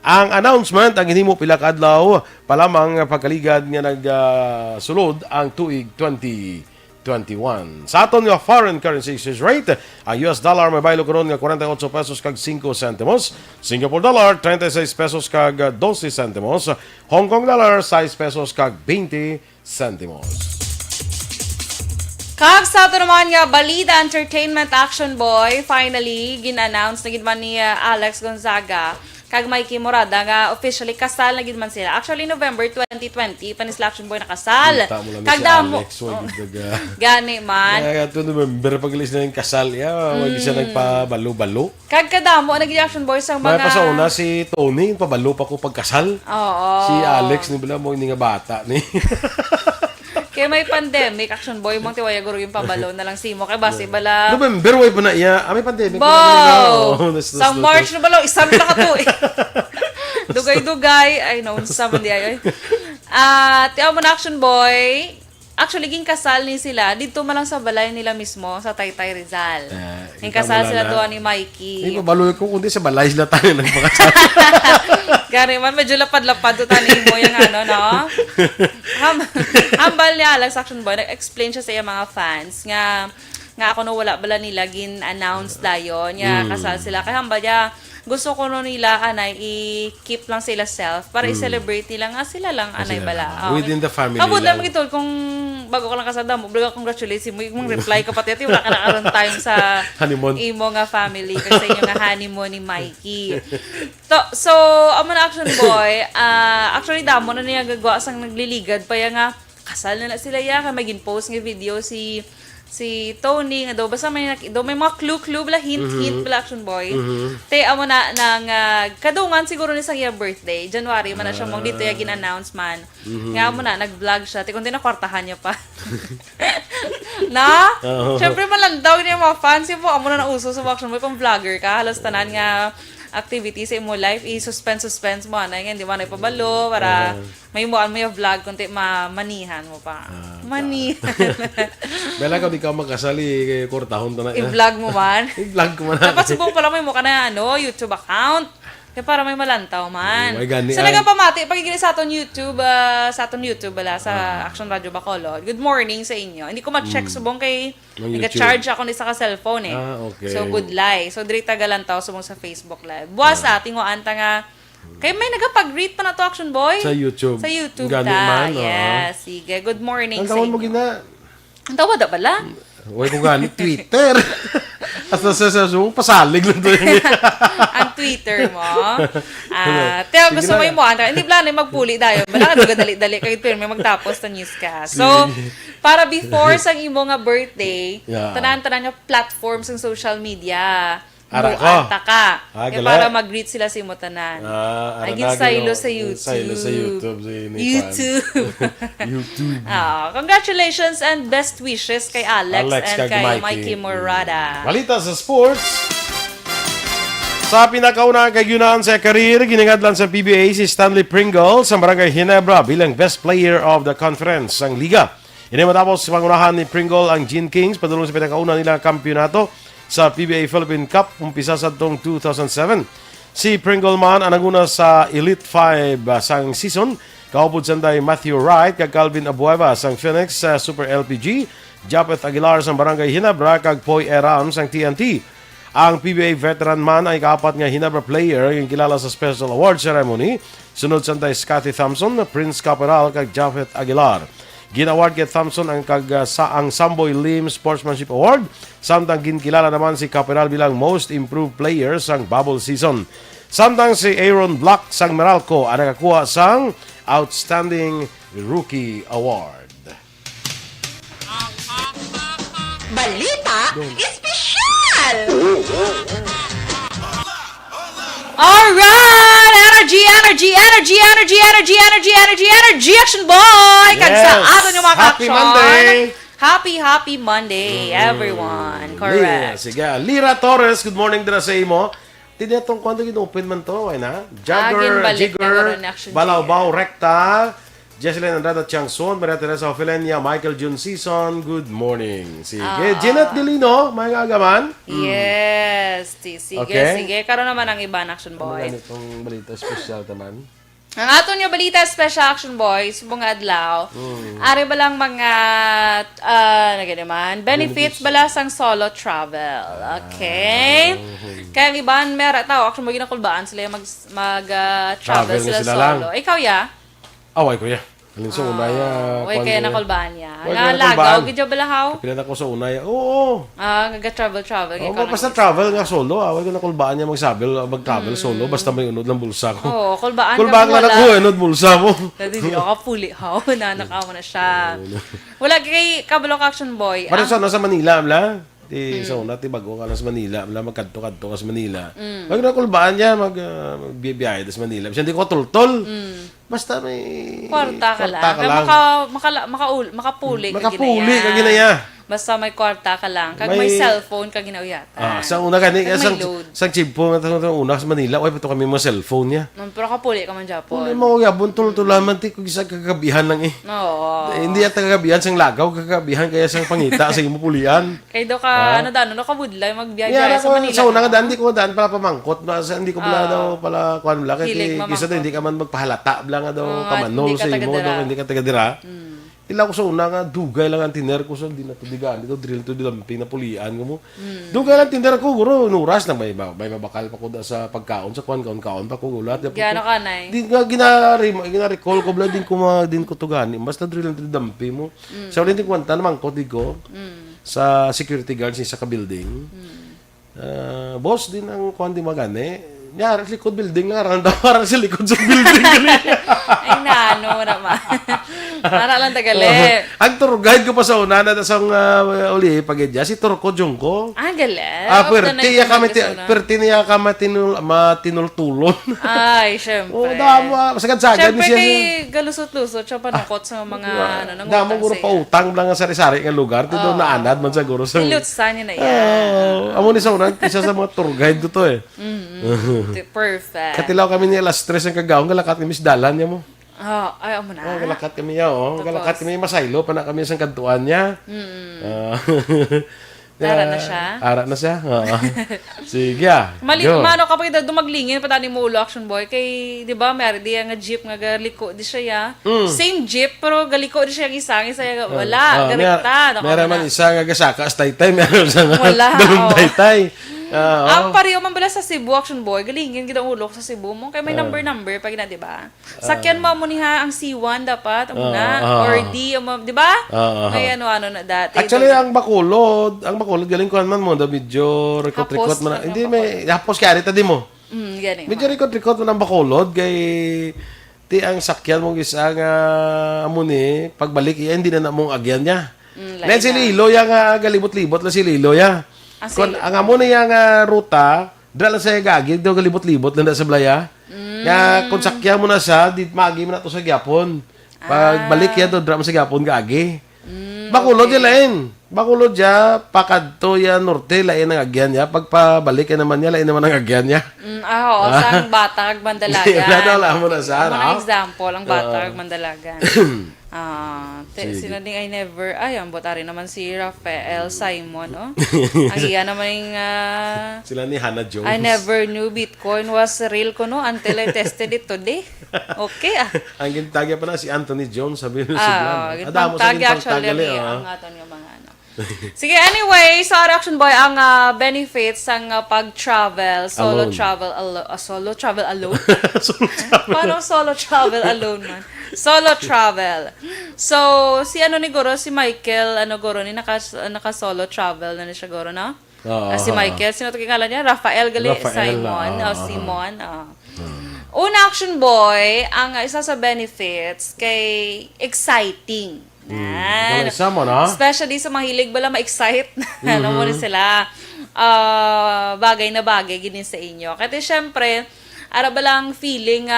Ang announcement ang hinimo pila ka adlaw pa lamang pagkaligad nga nagsulod ang tuig 2021. Sa aton nga foreign currency exchange rate, ang US dollar may baylo karon nga 48 pesos kag 5 centimos, Singapore dollar 36 pesos kag 12 centimos, Hong Kong dollar 6 pesos kag 20 centimos. Kag sa ito naman nga, Balita Entertainment Action Boy, finally, gin-announce na gidman ni Alex Gonzaga kag Mikey Morada nga officially kasal na gid man sila. Actually, November 2020, panis Action Boy nakasal. Kag damo. Gani man. Kaya ito November pag-alis na yung kasal. Hindi siya nagpabalo-balo. Kag kadamo, naging Action Boy sa mga... May pa sa una si Tony, pabalo pa ko pagkasal. Oo. Si Alex, ni bila mo, hindi nga bata ni. Kaya may pandemic, Action Boy, mong tiwaya guro yung pabalo na lang simo. Kaya basi bala... November, way pa na iya. May pandemic. Wow! Sa March na bala, isang na ka to eh. Dugay-dugay. Ay, no, sa man di ay. Tiyaw mo na Action Boy. Actually, ging kasal ni sila. Dito man lang sa balay nila mismo, sa Taytay Rizal. Ging kasal sila doon ni Mikey. Hindi ko baloy ko, kundi sa balay sila tayo nagpakasal. Gari man, medyo lapad-lapad to tanin mo yung ano, no? Hambal ni Alex Action Boy, nag-explain siya sa mga fans nga ako no wala bala nila gin-announce dayon nga kasal sila. Kaya hambal niya, gusto ko no nila anay i-keep lang sila self para i-celebrate nila nga sila lang anay bala. Within the family lang. lang. Magitol kung bago ka lang kasada mo, congratulations mo, yung reply ka pati wala ka nakaroon time sa honeymoon. Imo nga family kasi yung nga honeymoon ni Mikey. So amo na Action Boy, actually damo na niya gagawa sang nagliligad pa nga kasal na sila ya kay magin post nga video si Tony nga daw basta may mga clue bala hint bala Action Boy. Te amo na nang kadungan siguro ni sa iya birthday January man na siya mong dito ya gin-announce man. Nga amo na nag-vlog siya te kundi na kwartahan niya pa. Na? Syempre man lang daw niya mga fans mo amo na nauso sa Action Boy kung vlogger ka halos tanan nga activity sa imo life i-suspense mo na nga di man ay pabalo para may muan mo yung vlog kundi manihan mo pa. Manihan. Bela ka di ka magkasali kortahon ta na. I-vlog mo man. I-vlog ko man. Dapat subong pala mo ka na YouTube account. Kaya para may malantaw man. Gani, so nagapamati pagiging sa aton YouTube bala sa Action Radio Bacolod. Good morning sa inyo. Hindi ko ma-check subong kay nag-charge ako ni sa cellphone eh. Okay. So good lie. So diri tagalantaw subong sa Facebook Live. Buwas ating anta nga kay may nagapag-greet pa na to Action Boy sa YouTube. Sa YouTube Gani ta. man. Yes, sige. Good morning ang sa inyo. mo gina. Ang tawad da bala? Huwag ko gani Twitter. At sa pasalig lang to. Ang Twitter mo. Teo, gusto mo yung muanta. Hindi plano magpuli dayo. Bala ka dali-dali. Kaya may magtapos sa newscast. So, para before sa imo nga birthday, tanan-tanan nga platforms ng social media. Muanta ka. Kaya para mag-greet sila sa imo tanan. Agin saylo sa YouTube. Saylo sa YouTube. YouTube. Congratulations and best wishes kay Alex and kay Mikey Morada. Balita sa sports. Sa pinakauna kay Yunaan sa career, ginangadlan sa PBA si Stanley Pringle sa Barangay Ginebra bilang best player of the conference ang liga. Ini matapos pangunahan ni Pringle ang Gene Kings padulong sa pinakauna nila kampyonato sa PBA Philippine Cup umpisa sa taong 2007. Si Pringle man ang naguna sa Elite 5 sang season. Kaupod sanday Matthew Wright kag Calvin Abueva sang Phoenix Super LPG, Japeth Aguilar sang Barangay Ginebra kag Poy Eram sang TNT. Ang PBA veteran man ay kaapat nga Ginebra player yung kilala sa special award ceremony. Sunod sanday Scotty Thompson, Prince Caporal kag Japeth Aguilar. Ginaward kay Thompson ang ang Samboy Lim Sportsmanship Award. Samtang ginkilala naman si Caporal bilang Most Improved Player sang bubble season. Samtang si Aaron Black sang Meralco ang nakakuha sang Outstanding Rookie Award. Balita Espesyal! Alright! energy, Action Boy! Kag sa ato yung mga Happy ka-action. Monday! Happy Monday, everyone. Correct. Sige. Lira Torres, good morning din sa imo. Tinetong kwento gin-open man to, ay na? Jagger, balik na Jigger, gano'n, Action Balawbaw, Recta, Jesselyn Andrada Tiangson, Maria Teresa Ophelenia, Michael June Season, good morning. Sige. Janet Delino, mga agaman. Yes. Sige, Okay. sige. Karoon naman ang iba, Action Ano Boy. ganitong balita special naman? Ang aton yung balita special Action Boys, mga adlaw, ari ba lang mga, benefits bala sang solo travel. Okay? Kaya ang iban, meron tao, Action Boy, ginakulbaan sila yung Travel mag-travel na sila sila solo. lang. Ikaw, ya? Away ko ya. Alin sa unay. Uy, kaya nakulbaan ya. Uy, Nga kaya lagaw, nakulbaan. gidyo bala how? Kapilan ako sa unay. Oo. Nag-travel. Basta travel nga solo. Away ko nakulbaan niya mag-travel solo. Basta may unod ng bulsa ko. Oo, kulbaan Kulbaan ka lang ako, unod bulsa mo. Dati di ako puli how. Nanakaw na siya. Wala kay Kabalo Action Boy. Parang sa Manila, amla. Sa una, bago ka lang sa Manila. Amla, magkadto-kadto ka sa Manila. Wag na kulbaan niya, magbibiyahe sa Manila. Kasi hindi ko tultol. Basta may... Kwarta ka lang. Makapuli ka Makapuli ka ginaya. Basta may kwarta ka lang. Kag may cellphone ka ginauyatan. Sa una gani, Kag may load. sa chimpo, una sa Manila, uy, pato kami mga cellphone niya. Pero kapuli ka man Japon. Kung mo yabon, tultulaman, ti kung isa kagabihan lang eh. Oo. Hindi at kagabihan sang lagaw, kagabihan kaya sang pangita sa imo pulian. Kay do ka, kabudlay, magbiyahe sa Manila. Sa una nga daan, hindi ko daan pala pamangkot. Hindi ko pala daw pala kuhan bala. Hilig Kasi kisa daw, hindi ka man magpahalata. Bala nga daw hindi kamanol ka sa imo. taga-dira. Hindi ka taga-dira. Ila ko sa una nga, dugay lang ang tiner ko sa di na to digaan. Dito, drill to dilampi na pulian ko mo. Dugay lang tiner ko, guro, nuras na may mabakal pa ko da sa pagkaon, sa kaon pa ko gulat. Gano ka na eh. Di nga gina-recall ko bala din ko to gani. Basta drill lang to dampi mo. Sa ulit din kwanta naman ko digo sa security guards sa ka-building. Boss din ang kuan di magani. Nyari, likod building nga, parang sa likod sa building. Ay, nano naman. Para lang tagali. Ang tour guide ko pa sa una, na sang uli, pagedya, si Turko Jungko. Galing. Perti niya ka matinultulon. Ay, syempre. Masagad-sagad Syempre niya. kay galusot-lusot siya panukot sa mga Damo guro pa utang lang sa sari-sari nga lugar. Tito naanad man siguro sa... Ilutsa niya na yan. Amo ni sa una, isa sa mga tour guide ko to eh. Perfect. Katilaw kami niya alas 3 ang kagaong, galakat kami sa dalan niya mo. Ayaw mo na. Galakat kami niya, Galakat kami masaylo, pa na kami sa kantuan niya. Ara na siya? Ara na siya? Sige, Mano kapag dumaglingin, patani mo ulo, Action Boy, kay, di ba, meron di nga jeep nga galiko di siya ya. Same jeep, pero galiko di siya isang isa wala, garikta. Meron man isa nga gasaka, taytay, meron sa nga dalong taytay. Ang pareho man bala sa Cebu, Action Boy, galingin kita ulo sa Cebu mo, kay may number pag na, di ba? Sakyan mo niha ang C1 dapat, or D, di ba? May ano na dati. Actually, ang Bacolod galing ko man mo, da medyo rikot-rikot man. Hindi, may hapos kaya rita di mo. Galing. Medyo rikot-rikot man ang Bacolod, kay ti ang sakyan mong isa nga amuni, pagbalik, hindi na mong agyan niya. Then si Lilo, yung galibot-libot lang si Lilo, ya. Kung ang amo na yung ruta, dala sa gagi, daw galibot-libot lang sa blaya. Nga, kung sakya mo na siya, di magi mo na to sa gyapon. Pag balik yan, do drama sa gyapon gagi. Bakulod yan lain. Bakulod ya, pakadto yan, norte, lain ang agyan niya. Pag pabalik yan naman niya, lain naman ang agyan niya. Sang bata kag mandalagan. Wala mo na siya, no? Ang example, ang bata kag mandalagan. Sila ding ang botari naman si Rafael Simon, no? Ang iya naman yung... sila ni Hannah Jones. I never knew Bitcoin was real ko, no? Until I tested it today. Okay, Ang gintagya pa na si Anthony Jones, sabi nyo gintagya actually, ang aton yung mga ano. Sige, anyway, sa Action Boy, ang benefits ang pag-travel, solo travel alone. Solo travel alone? Paano solo travel alone man? Solo travel. So, si Michael, ni naka-solo travel na siya goro, no? Si Michael, sino ito kikala niya? Rafael Simon. Simon. Una, Action Boy, ang isa sa benefits kay exciting. Especially sa mahilig bala ma-excite. Alam mo rin sila. Bagay na bagay ginin sa inyo. Kasi syempre, ara ba lang feeling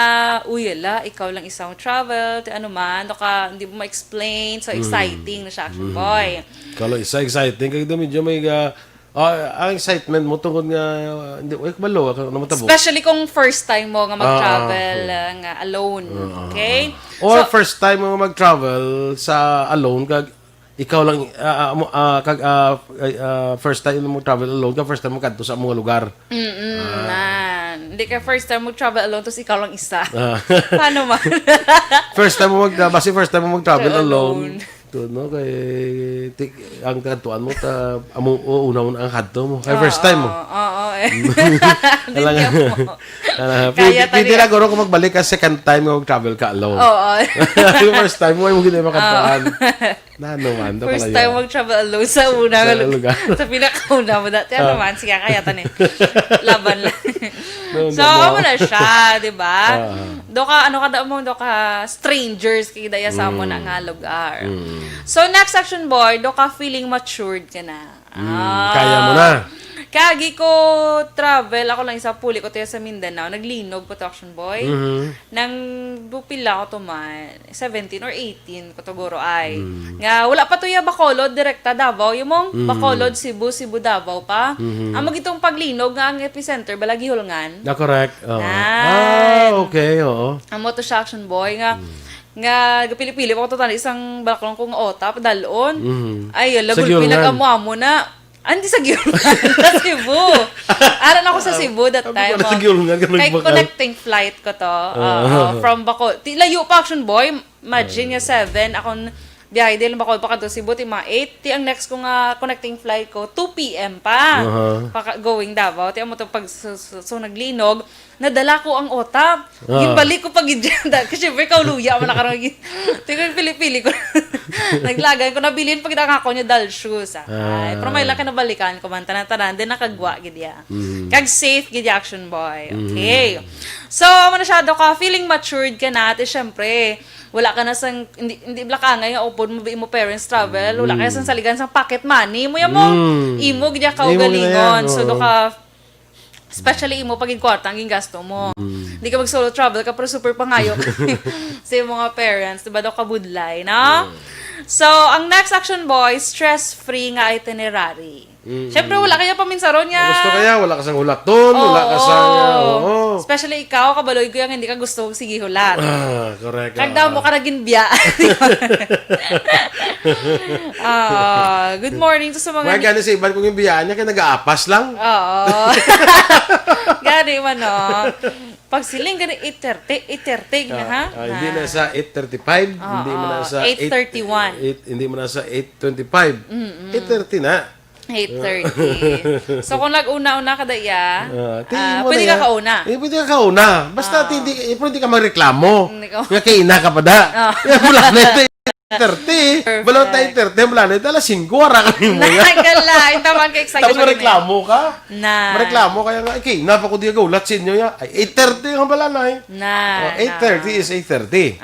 uy, ala, ikaw lang isang travel, ano man, hindi mo ma-explain, so exciting na siya, Action Boy. Kalau isa exciting kay medyo may ang excitement mo tungod nga hindi balo ako na matabo. Especially kung first time mo nga mag-travel nga alone, okay? Or first time mo mag-travel sa alone kag ikaw lang first time mo travel alone ka first time mo kadto sa mga lugar. Hindi ka first time mag-travel alone tapos ikaw lang isa. Paano man? First time mo first time mo mag-travel alone. To no kay ang kadtuan mo ta amo una ang kadto mo kay first time mo. Pwede na guro kung magbalik ka second time mo mag-travel ka alone. First time mo gina makadtuan. Man, first time mag-travel alone sa unang lugar. Sa pinakauna mo dati. Ano man, sige, kaya tanin. Laban lang. So, amo na siya, di ba? Do ka strangers kay daya sa mo na nga lugar. So, next Action Boy, do ka feeling matured ka na. Kaya mo na. Kagi ko travel, ako lang isa puli ko tayo sa Mindanao, naglinog po to Action Boy. Nang bupila ko to man, 17 or 18 ko to guro ay. Nga, wala pa to ya Bacolod, direkta Davao. Yung mong Bacolod, Cebu, Davao pa. Ang magitong paglinog nga ang epicenter, balagi hulngan. Correct. Okay, oo. Ang mo to siya Action Boy, nga pili-pili ko to isang balaklong kong ota, padalon. Ay, lagol pinag-amo na. Andi sa Giyulungan, sa Cebu. Aran ako sa Cebu that time. Kay connecting flight ko to. From Bacolod. Layo pa Action Boy. Imagine nga 7. Akong biyahe din Bacolod pa ka to Cebu. Ti mga 8. Ang next ko nga connecting flight ko, 2 p.m. pa. Going Davao. Ti mo to pag so naglinog. Nadala ko ang otap. Yung balik ko pag idyanda. Kasi syempre kauluya mo nakarang. Tingnan pili-pili ko. Naglagan ko. Nabilin pag ako niya dal shoes. Pero may lang ka nabalikan ko man. Tanan-tanan. Din nakagwa. Gidya. Kag safe gidya Action Boy. Okay. So, masyado ka. Feeling matured ka na. At syempre, wala ka na sang hindi blaka nga upod mo mo parents travel. Wala ka sang saligan sang pocket money. Mo imo gidya ka ugalingon. So, do ka especially imo paging kwarta ang gasto mo. Hindi ka mag-solo travel ka pero super pangayo sa mga parents. Diba daw kabudlay, no? So, ang next Action Boy, stress-free nga itinerary. Siyempre, wala kaya paminsaron nga. Gusto kaya, wala ka sang hulaton, wala ka sang... Especially ikaw, kabaloy ko yung hindi ka gusto sige hulat. Correct. Kagdaw mo ka naging biya. Good morning to sa mga... Mga gano'n sa iban kong yung biyaan niya, kaya nag-aapas lang. Oo. Gano'n man, no? Pag siling gano'n 8:30 na, ha? Hindi na sa 8:35, hindi mo na sa 8:31. Hindi mo na sa 8:25. 8:30 na. 8:30. So, kung nag-una-una ka daya, pwede ka kauna. Pwede ka kauna. Basta hindi ka magreklamo. Nga kaina ka pa da. Wala na ito 8:30. Wala tayo 8:30. Wala na ito. Alas 5. Wala ka rin mo yan. Nakagala. Yung taman ka excited. Tapos mareklamo ka. Mareklamo kaya nga. Kaina pa ko di ka ulat sa inyo yan. Ay, 8:30 ang bala na eh. 8:30 is 8:30.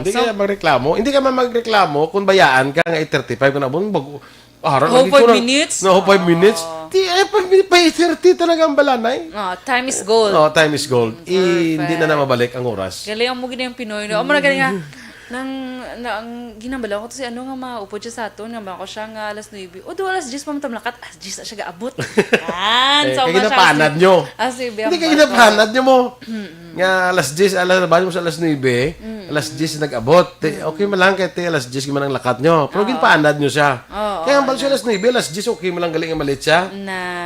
Hindi ka magreklamo. Hindi ka magreklamo kung bayaan ka nga 8:35 ka na. Whole 5 minutes? No, 5 minutes. Pa 8:30 talaga ang balanay. Time is gold. Time is gold. Hindi na mabalik ang oras. Galing ang mugin yung Pinoy. Amo na galing nga. Ang ginambala ko to si ano nga maupod siya sa aton. Nga ba ko siya nga alas 9. O do alas 10 pamatamlakat. Alas 10 na siya gaabot. Kaya ginapanad nyo. Hindi kaya ginapanad nyo mo. Nga alas 10, mo sa alas 9. Alas 10 nag-abot. Okay man lang kahit alas 10 man ang lakat nyo. Pero ginpaanad nyo siya. Kaya ang balo siya alas 9, alas 10 okay man lang galing ang malit siya.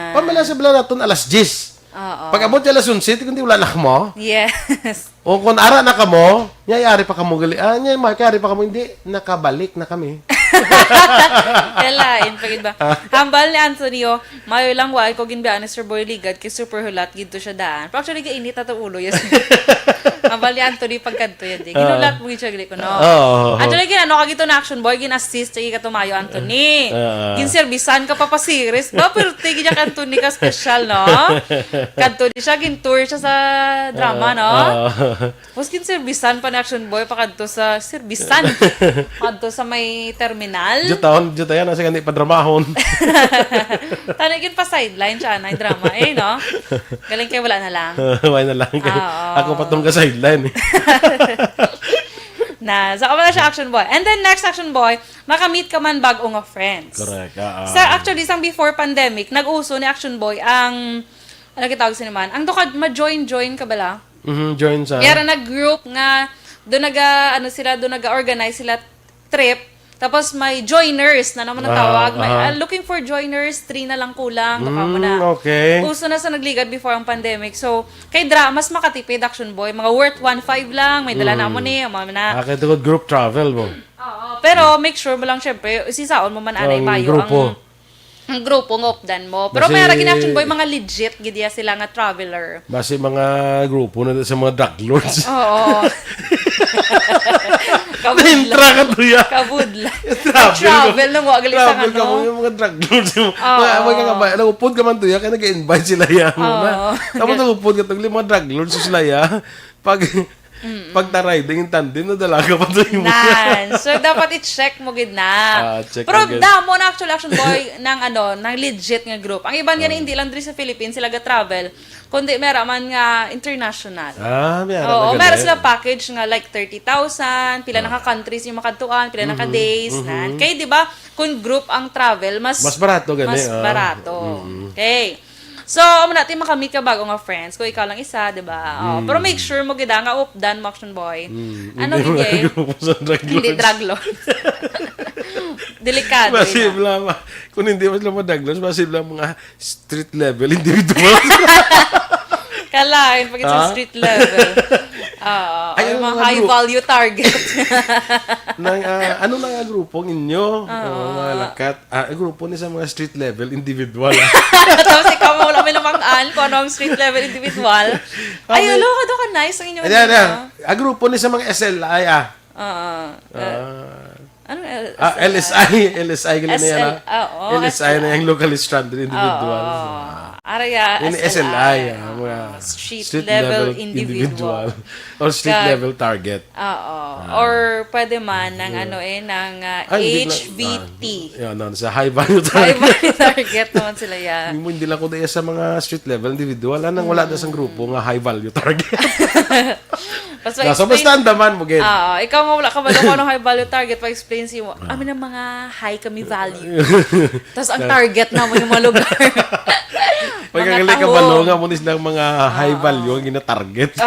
Pamala sa bala natin alas 10. Pag abot niya alas 11, kundi wala na ka mo. Yes. O kung ara na ka mo, nyayari pa ka mo gali. Nyayari pa ka mo, hindi. Nakabalik na kami. Kalain, pagid ba? Hambal ni Antonio, mayo lang wa ko ginbiyaan ni Sir Boy Ligad kay super hulat gid to siya daan. Pero actually kainit ato ulo yes. Ambal ni Anthony pagkanto yan. Ginulat mo siya gali ko, no? Anthony, ginano ka gito na action boy, gin-assist, ka tumayo, Anthony. Gin-servisan ka pa series ba? Pero tigi niya ka Anthony ka special, no? Kanto di siya, gin-tour siya sa drama, no? Tapos gin-servisan pa ni action boy, pakanto sa servisan. Pakanto sa may terminal. Juta yan, nasa ganit padramahon. Tanigin pa sideline siya na drama, no? Galing kayo, wala na lang. Wala na lang. Ako patong ka sideline. So, ako na siya action boy. And then, next action boy, makamit ka man bago nga friends. Correct. Actually, isang before pandemic, nag-uso ni action boy ang, ano kitawag siya naman, ang doon ma-join ka bala? Join sa... Yara nag-group nga, doon nag-organize sila trip. Tapos may joiners na naman ang tawag. Looking for joiners, 3 na lang kulang. Baka mo na. Okay. Uso na sa nagligad before ang pandemic. So, kay mas makatipid action boy. Mga worth 1.5 lang. May dala na mo ni. Kaya ito group travel mo. Pero make sure mo lang, syempre, sisaon mo man anay bayo ang grupo ng opdan mo. Pero may aragin action boy, mga legit, gidiya sila nga traveler. Basi mga grupo na sa mga drug lords. Oo. Kabudla. Travel nung wag gali sa ano. Travel yung mga drug lords. Nagupod ka man tuya, kaya nag-invite sila yan. Tapos nagupod ka tagli mga drug lords sila yan. Pagtaray, dingin tandem na dalaga pa to yung So, dapat i-check mo gid na. Pero damo na actual action boy ng legit nga group. Ang iban nga hindi lang diri sa Philippines sila ga-travel, kundi meron man nga international. Meron sila package nga like 30,000, pila na ka countries yung makadtuan, pila na ka days. Kaya di ba, kung group ang travel, mas barato gani. Mas barato. Okay. So, natin makamit ka bago nga friends. Kung ikaw lang isa, di ba? Pero make sure mo gida nga updan mo action boy. Ano gid? Hindi drug lords. Delikado. Masib lang. Kung hindi mas lang mga drug lords, masib lang mga street level individual. Kalain, pag sa street level. Ay, mga high value target. Ano na nga grupo ninyo? Mga lakat. Grupo ni sa mga street level individual. Tapos ikaw mo wala may lamangaan kung ano ang street level individual. Ay, ka doon ka nice ang inyong grupo ni sa mga SLI. Ano LSI gali na yan. LSI na yung locally stranded individual. Araya SLI, street level individual. Or street level target. Or pwede man ng ng HVT. Sa high value target. High value target naman sila yan. Hindi lang ko daya sa mga street level individual. Anong wala na sa grupo nga high value target. So, basta andaman mo, Gen. Ikaw mo wala ka ba kung anong high value target, pa-explain siya mo, amin ang mga high kami value. Tapos ang target na mo yung mga lugar. Pagkagali ka balo nga mo nilang mga high value ang gina-target.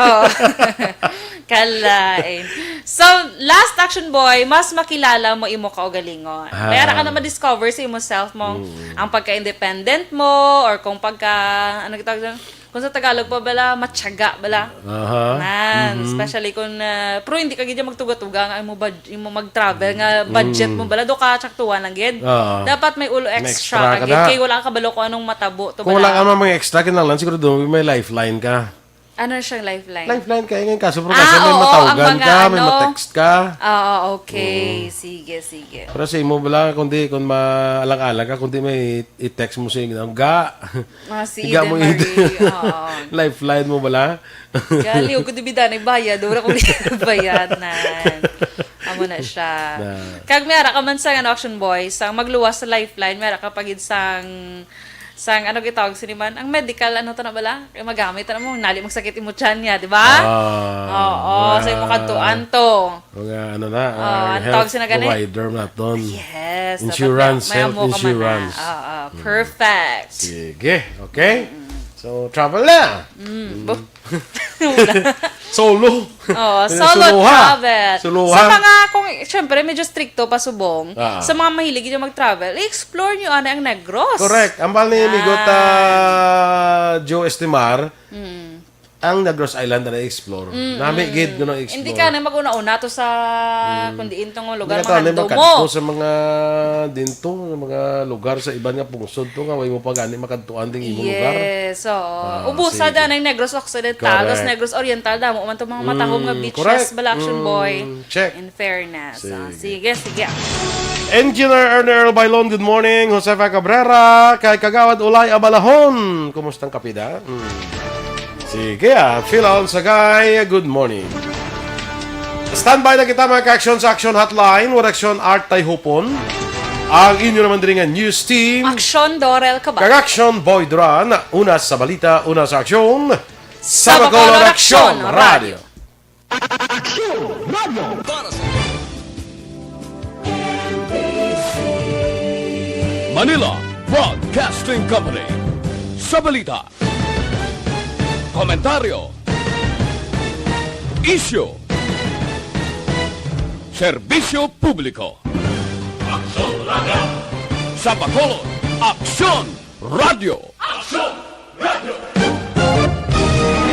Kalain. So, last action boy, mas makilala mo imo kaugalingon. Mayara ka na ma-discover sa imo self mo, ang pagka-independent mo, or kung kung sa Tagalog pa bala, matyaga bala. Especially kung, pero hindi ka gidya magtuga-tuga nga imo mag-travel, nga budget mo bala, do ka tsaktuan lang gid. Dapat may ulo extra ka gid, kaya wala ka balo kung anong matabo. Kung wala ka mga extra, kinahanglan siguro doon may lifeline ka. Ano siyang lifeline? Lifeline kaya ngayon kaso pero kasi may matawagan ka, may ma-text ka. Okay. Sige. Pero sa imo bala kundi kung maalang-alang ka kundi may i-text mo sa inyo si Eden Marie. Lifeline mo bala. Galiw ko dibida na bayad, dura ko bayad na. Amo na siya. Kag mera ka man sa auction boys, sang magluwas sa lifeline, mera ka pagid sang ano gitawag siniman ang medical ano to na bala kay magamit na mo nali magsakit imo tiyan niya di ba sa imo kadtuan to mga health provider na ton insurance health insurance perfect sige okay so travel na solo travel sa mga kung syempre medyo stricto pa subong sa mga mahilig yung mag-travel explore nyo ang Negros correct ambal ni Migot Joe Estimar ang Negros Island na explore. Nami gid ko na explore. Hindi ka na maguna-una to sa kundi intong lugar Hindi ka mga tayo mo. sa mga dinto, sa mga lugar sa iban nga pungsod to nga way mo pa gani makadtuan ding imong lugar. Yes, so ubusa sige. da ng Negros Occidental, Correct. tapos Negros Oriental da mo man to mga matahong nga beaches, correct. Balaction Boy. Check. In fairness. Sige. Sige. Engineer Earl Bailon, good morning. Josefa Cabrera, kay Kagawad Ulay Abalahon. Kumustang kapida? Sige fill on sa guy, good morning. Standby na kita mga ka-action sa Action Hotline, with Action Art Tay Hupon. Ang inyo naman din nga news team. Aksyon Dorel Cabatu. Kag-Action Boy Duran, una sa balita, una sa aksyon. Sa Bacolod Action Radio. Manila Broadcasting Company. Sa balita. Komentaryo. Isyu. Serbisyo publiko. Sa Bacolod, Aksyon Radio.